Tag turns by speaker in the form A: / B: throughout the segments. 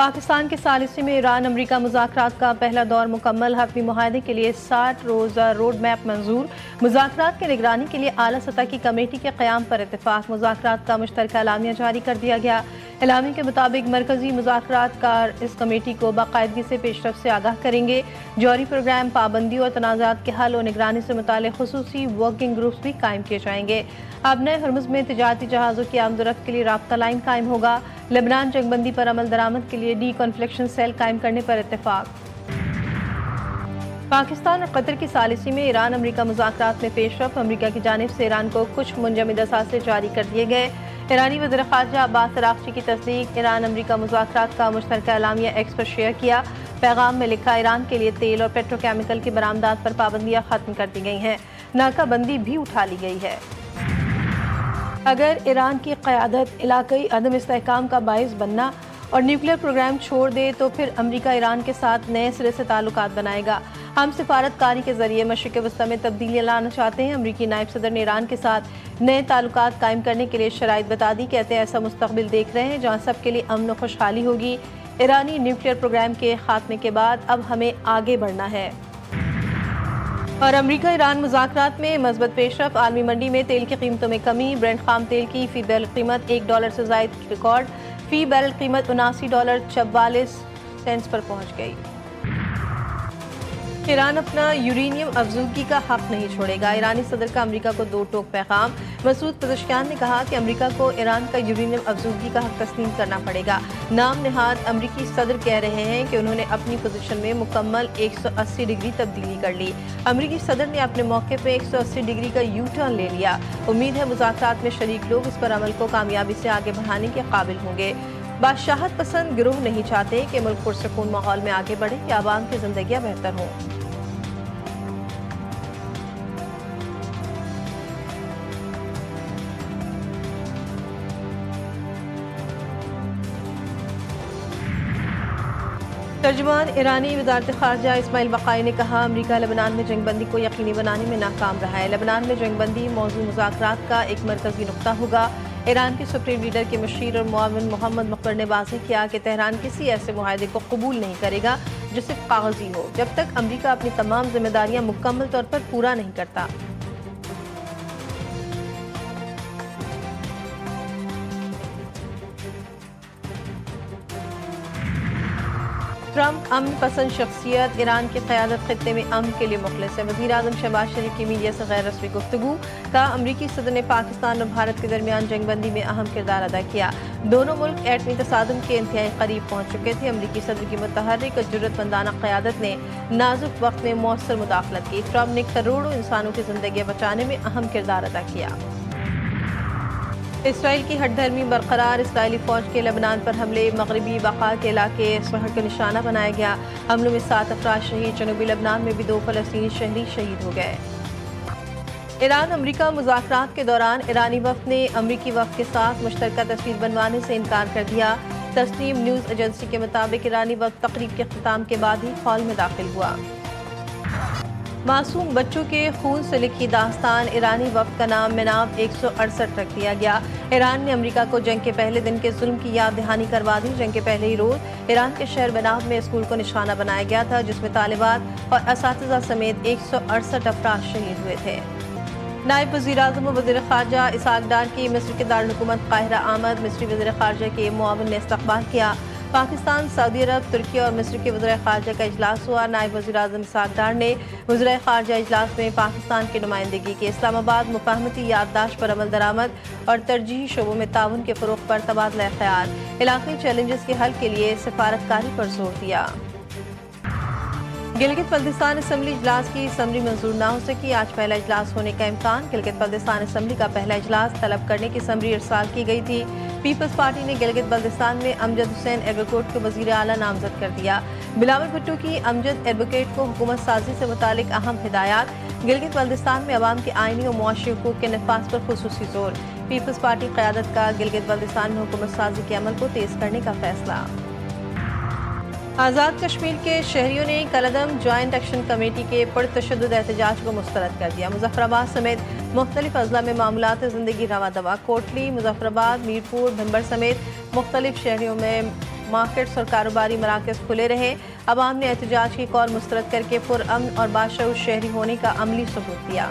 A: پاکستان کے ثالثی میں ایران امریکہ مذاکرات کا پہلا دور مکمل، حتمی معاہدے کے لیے 60 روزہ روڈ میپ منظور، مذاکرات کی نگرانی کے لیے اعلیٰ سطح کی کمیٹی کے قیام پر اتفاق، مذاکرات کا مشترکہ اعلامیہ جاری کر دیا گیا۔ اعلامیے کے مطابق مرکزی مذاکرات کار اس کمیٹی کو باقاعدگی سے پیش رفت سے آگاہ کریں گے۔ جوہری پروگرام، پابندیوں اور تنازعات کے حل و نگرانی سے متعلق خصوصی ورکنگ گروپس بھی قائم کیے جائیں گے۔ اب نئے ہرمز میں تجارتی جہازوں کی آمد و رفت کے لیے رابطہ لائن قائم ہوگا۔ لبنان جنگ بندی پر عمل درآمد کے لیے ڈی کنفلکشن سیل قائم کرنے پر اتفاق۔ پاکستان اور قطر کی ثالثی میں ایران امریکہ مذاکرات میں پیش رفت، امریکہ کی جانب سے ایران کو کچھ منجمد اثاثے جاری کر دیے گئے۔ ایرانی وزیر خارجہ عباس عراقچی کی تصدیق، ایران امریکہ مذاکرات کا مشترکہ اعلامیہ ایکس پر شیئر کیا۔ پیغام میں لکھا، ایران کے لیے تیل اور پیٹروکیمیکل کی برآمدات پر پابندیاں ختم کر دی گئی ہیں، ناکہ بندی بھی اٹھا لی گئی ہے۔ اگر ایران کی قیادت علاقائی عدم استحکام کا باعث بننا اور نیوکلیر پروگرام چھوڑ دے تو پھر امریکہ ایران کے ساتھ نئے سرے سے تعلقات بنائے گا۔ ہم سفارت کاری کے ذریعے مشرق وسطی میں تبدیلی لانا چاہتے ہیں۔ امریکی نائب صدر نے ایران کے ساتھ نئے تعلقات قائم کرنے کے لیے شرائط بتا دی، کہتے ہیں ایسا مستقبل دیکھ رہے ہیں جہاں سب کے لیے امن و خوشحالی ہوگی۔ ایرانی نیوکلیر پروگرام کے خاتمے کے بعد اب ہمیں آگے بڑھنا ہے۔ اور امریکہ ایران مذاکرات میں مثبت پیش رفت، عالمی منڈی میں تیل کی قیمتوں میں کمی، برنٹ خام تیل کی فی بیرل قیمت $1 سے زائد ریکارڈ، فی بیرل قیمت $79.44 پر پہنچ گئی۔ ایران اپنا یورینیم افزودگی کا حق نہیں چھوڑے گا، ایرانی صدر کا امریکہ کو دو ٹوک پیغام۔ مسعود پزشکیان نے کہا کہ امریکہ کو ایران کا یورینیم افزودگی کا حق تسلیم کرنا پڑے گا۔ نام نہاد امریکی صدر کہہ رہے ہیں کہ انہوں نے اپنی پوزیشن میں مکمل 180 ڈگری تبدیلی کر لی۔ امریکی صدر نے اپنے موقع پہ 180 ڈگری کا یو ٹرن لے لیا۔ امید ہے مذاکرات میں شریک لوگ اس پر عمل کو کامیابی سے آگے بڑھانے کے قابل ہوں گے۔ بادشاہت پسند گروہ نہیں چاہتے کہ ملک پرسکون ماحول میں آگے بڑھے، کہ عوام کی زندگیاں بہتر ہوں۔ ترجمان ایرانی وزارت خارجہ اسماعیل بقائی نے کہا، امریکہ لبنان میں جنگ بندی کو یقینی بنانے میں ناکام رہا ہے۔ لبنان میں جنگ بندی موضوع مذاکرات کا ایک مرکزی نقطہ ہوگا۔ ایران کے سپریم لیڈر کے مشیر اور معاون محمد مقر نے واضح کیا کہ تہران کسی ایسے معاہدے کو قبول نہیں کرے گا جو صرف کاغذی ہو، جب تک امریکہ اپنی تمام ذمہ داریاں مکمل طور پر پورا نہیں کرتا۔ ٹرمپ امن پسند شخصیت، ایران کی قیادت خطے میں امن کے لیے مخلص ہے۔ وزیر اعظم شہباز شریف کی میڈیا سے غیر رسمی گفتگو، کہا امریکی صدر نے پاکستان اور بھارت کے درمیان جنگ بندی میں اہم کردار ادا کیا۔ دونوں ملک ایٹمی تصادم کے انتہائی قریب پہنچ چکے تھے۔ امریکی صدر کی متحرک اور جرأت مندانہ قیادت نے نازک وقت میں مؤثر مداخلت کی۔ ٹرمپ نے کروڑوں انسانوں کی زندگیاں بچانے میں اہم کردار ادا کیا۔ اسرائیل کی ہٹ دھرمی برقرار، اسرائیلی فوج کے لبنان پر حملے، مغربی بقا کے علاقے صفحہ کا نشانہ بنایا گیا۔ حملوں میں 7 افراد شہید، جنوبی لبنان میں بھی 2 فلسطینی شہری شہید ہو گئے۔ ایران امریکہ مذاکرات کے دوران ایرانی وفد نے امریکی وفد کے ساتھ مشترکہ تصویر بنوانے سے انکار کر دیا۔ تسنیم نیوز ایجنسی کے مطابق ایرانی وفد تقریب کے اختتام کے بعد ہی ہال میں داخل ہوا۔ معصوم بچوں کے خون سے لکھی داستان، ایرانی وفد کا نام مناف 168 رکھ دیا گیا۔ ایران نے امریکہ کو جنگ کے پہلے دن کے ظلم کی یاد دہانی کروا دی۔ جنگ کے پہلے ہی روز ایران کے شہر مناف میں اسکول کو نشانہ بنایا گیا تھا، جس میں طالبات اور اساتذہ سمیت 168 افراد شہید ہوئے تھے۔ نائب وزیر اعظم و وزیر خارجہ اسحاق ڈار کی مصر کے دارالحکومت قاہرہ آمد، مصری وزیر خارجہ کے معاون نے استقبال کیا۔ پاکستان، سعودی عرب، ترکی اور مصر کے وزرائے خارجہ کا اجلاس ہوا۔ نائب وزیر اعظم اسحاق ڈار نے وزرائے خارجہ اجلاس میں پاکستان کی نمائندگی کی۔ اسلام آباد مفاہمتی یادداشت پر عمل درآمد اور ترجیحی شعبوں میں تعاون کے فروغ پر تبادلہ خیال، علاقائی چیلنجز کے حل کے لیے سفارتکاری پر زور دیا۔ گلگت بلتستان اسمبلی اجلاس کی سمری منظور نہ ہو سکی، آج پہلا اجلاس ہونے کا امکان۔ گلگت بلتستان اسمبلی کا پہلا اجلاس طلب کرنے کی سمری ارسال کی گئی تھی۔ پیپلز پارٹی نے گلگت بلتستان میں امجد حسین ایڈوکیٹ کو وزیر اعلیٰ نامزد کر دیا۔ بلاول بھٹو کی امجد ایڈوکیٹ کو حکومت سازی سے متعلق اہم ہدایات، گلگت بلتستان میں عوام کے آئینی اور معاشی حقوق کے نفاذ پر خصوصی زور۔ پیپلز پارٹی قیادت کا گلگت بلتستان میں حکومت سازی کے عمل کو تیز کرنے کا فیصلہ۔ آزاد کشمیر کے شہریوں نے کالعدم جوائنٹ ایکشن کمیٹی کے پرتشدد احتجاج کو مسترد کر دیا۔ مظفر آباد سمیت مختلف اضلاع میں معاملات زندگی رواں دواں، کوٹلی، مظفر آباد، میرپور، بھنبر سمیت مختلف شہریوں میں مارکیٹس اور کاروباری مراکز کھلے رہے۔ عوام نے احتجاج کی کال مسترد کر کے پرامن اور باشعور شہری ہونے کا عملی ثبوت دیا۔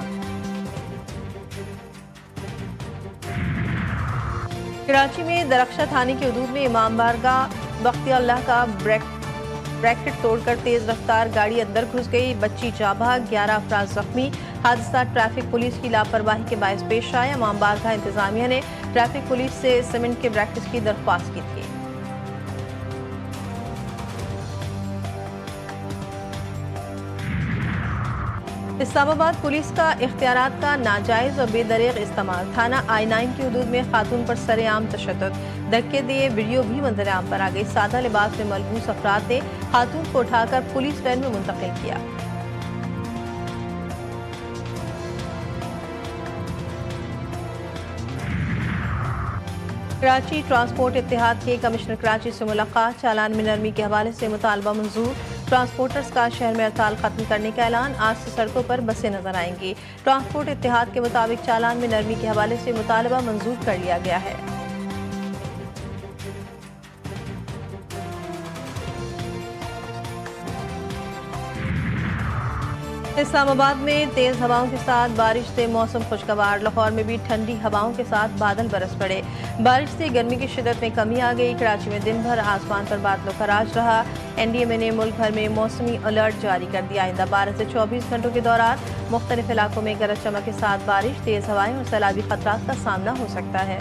A: کراچی میں درخشہ تھانے کی حدود میں امام بارگاہ بختی اللہ کا بریکٹ توڑ کر تیز رفتار گاڑی اندر گھس گئی، بچی جاں بحق، 11 افراد زخمی۔ حادثہ ٹریفک پولیس کی لاپرواہی کے باعث پیش آیا۔ امام بارگاہ انتظامیہ نے ٹریفک پولیس سے سیمنٹ کے بریکٹس کی درخواست کی تھی۔ اسلام آباد پولیس کا اختیارات کا ناجائز اور بے دریغ استعمال، تھانہ I-9 کی حدود میں خاتون پر سر عام تشدد، دھکے دیے، ویڈیو بھی منظر عام پر آ گئی۔ سادہ لباس میں ملبوس افراد نے خاتون کو اٹھا کر پولیس وین میں منتقل کیا۔ کراچی ٹرانسپورٹ اتحاد کے کمشنر کراچی سے ملاقات، چالان میں نرمی کے حوالے سے مطالبہ منظور۔ ٹرانسپورٹرز کا شہر میں ہڑتال ختم کرنے کا اعلان، آج سے سڑکوں پر بسیں نظر آئیں گی۔ ٹرانسپورٹ اتحاد کے مطابق چالان میں نرمی کے حوالے سے مطالبہ منظور کر لیا گیا ہے۔ اسلام آباد میں تیز ہواؤں کے ساتھ بارش سے موسم خوشگوار، لاہور میں بھی ٹھنڈی ہواؤں کے ساتھ بادل برس پڑے، بارش سے گرمی کی شدت میں کمی آ گئی۔ کراچی میں دن بھر آسمان پر بادلوں کا راج رہا۔ NDMA نے ملک بھر میں موسمی الرٹ جاری کر دیا، آئندہ 12 سے 24 گھنٹوں کے دوران مختلف علاقوں میں گرج چمک کے ساتھ بارش، تیز ہوائیں اور سیلابی خطرات کا سامنا ہو سکتا ہے۔